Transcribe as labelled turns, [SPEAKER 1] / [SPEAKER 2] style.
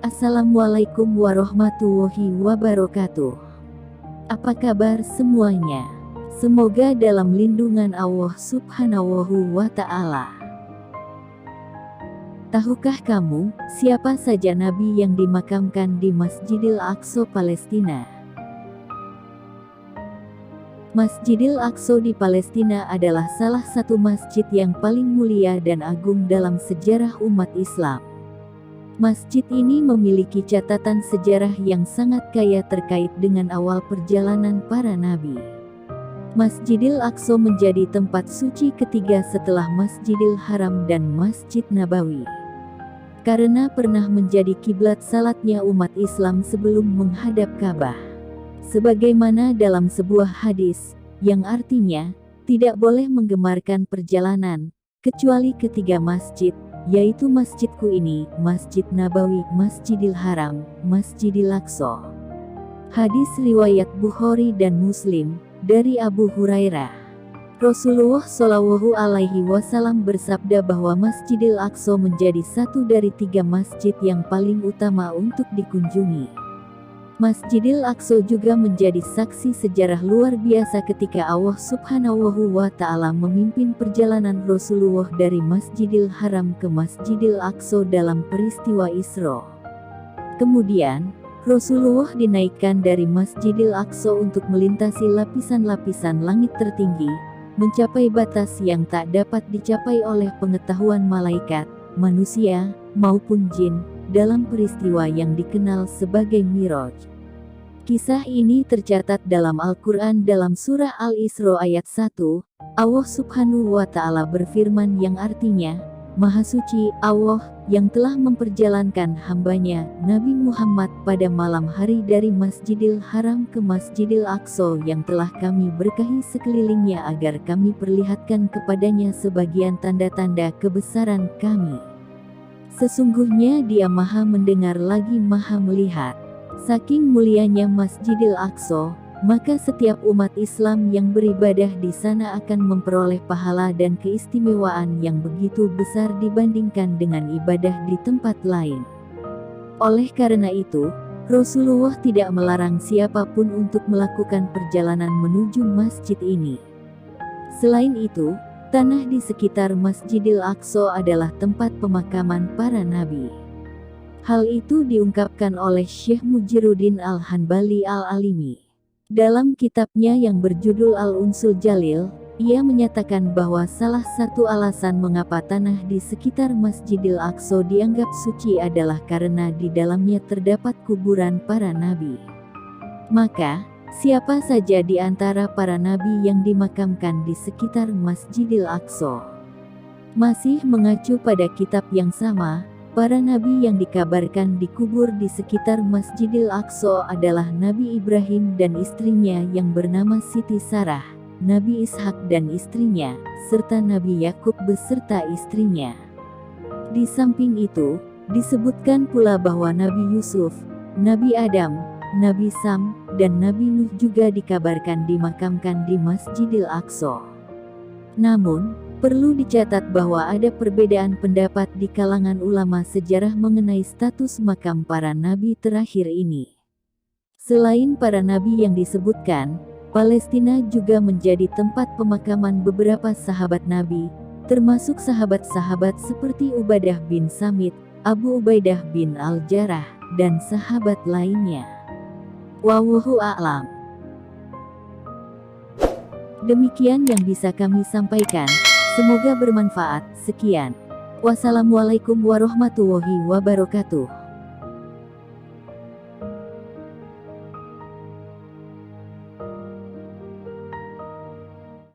[SPEAKER 1] Assalamualaikum warahmatullahi wabarakatuh. Apa kabar semuanya? Semoga dalam lindungan Allah Subhanahu wa Ta'ala. Tahukah kamu siapa saja nabi yang dimakamkan di Masjidil Aqsa Palestina? Masjidil Aqsa di Palestina adalah salah satu masjid yang paling mulia dan agung dalam sejarah umat Islam. Masjid ini memiliki catatan sejarah yang sangat kaya terkait dengan awal perjalanan para nabi. Masjidil Aqsa menjadi tempat suci ketiga setelah Masjidil Haram dan Masjid Nabawi. Karena pernah menjadi kiblat salatnya umat Islam sebelum menghadap Ka'bah. Sebagaimana dalam sebuah hadis, yang artinya, tidak boleh menggemarkan perjalanan, kecuali ketiga masjid, yaitu masjidku ini, Masjid Nabawi, Masjidil Haram, Masjidil Aqsa. Hadis riwayat Bukhari dan Muslim, dari Abu Hurairah. Rasulullah Shallallahu Alaihi Wasallam bersabda bahwa Masjidil Aqsa menjadi satu dari tiga masjid yang paling utama untuk dikunjungi. Masjidil Aqsa juga menjadi saksi sejarah luar biasa ketika Allah Subhanahu wa Ta'ala memimpin perjalanan Rasulullah dari Masjidil Haram ke Masjidil Aqsa dalam peristiwa Isra. Kemudian, Rasulullah dinaikkan dari Masjidil Aqsa untuk melintasi lapisan-lapisan langit tertinggi, mencapai batas yang tak dapat dicapai oleh pengetahuan malaikat, manusia, maupun jin, dalam peristiwa yang dikenal sebagai Miraj. Kisah ini tercatat dalam Al-Quran dalam surah Al-Isra ayat 1, Allah Subhanahu wa Ta'ala berfirman yang artinya, Maha Suci Allah yang telah memperjalankan hambanya, Nabi Muhammad pada malam hari dari Masjidil Haram ke Masjidil Aqsa yang telah kami berkahi sekelilingnya agar kami perlihatkan kepadanya sebagian tanda-tanda kebesaran kami. Sesungguhnya Dia Maha mendengar lagi Maha melihat. Saking mulianya Masjidil Aqsa, maka setiap umat Islam yang beribadah di sana akan memperoleh pahala dan keistimewaan yang begitu besar dibandingkan dengan ibadah di tempat lain. Oleh karena itu, Rasulullah tidak melarang siapapun untuk melakukan perjalanan menuju masjid ini. Selain itu, tanah di sekitar Masjidil Aqsa adalah tempat pemakaman para nabi. Hal itu diungkapkan oleh Syekh Mujiruddin Al-Hanbali Al-Alimi. Dalam kitabnya yang berjudul Al-Unsul Jalil, ia menyatakan bahwa salah satu alasan mengapa tanah di sekitar Masjidil Aqsa dianggap suci adalah karena di dalamnya terdapat kuburan para nabi. Maka, siapa saja di antara para nabi yang dimakamkan di sekitar Masjidil Aqsa? Masih mengacu pada kitab yang sama, para nabi yang dikabarkan dikubur di sekitar Masjidil Aqsa adalah Nabi Ibrahim dan istrinya yang bernama Siti Sarah, Nabi Ishak dan istrinya, serta Nabi Yakub beserta istrinya. Di samping itu, disebutkan pula bahwa Nabi Yusuf, Nabi Adam, Nabi Sam, dan Nabi Nuh juga dikabarkan dimakamkan di Masjidil Aqsa. Namun, perlu dicatat bahwa ada perbedaan pendapat di kalangan ulama sejarah mengenai status makam para nabi terakhir ini. Selain para nabi yang disebutkan, Palestina juga menjadi tempat pemakaman beberapa sahabat nabi, termasuk sahabat-sahabat seperti Ubadah bin Samit, Abu Ubaidah bin Al-Jarrah, dan sahabat lainnya. Wallahu a'lam. Demikian yang bisa kami sampaikan. Semoga bermanfaat. Sekian. Wassalamualaikum warahmatullahi wabarakatuh.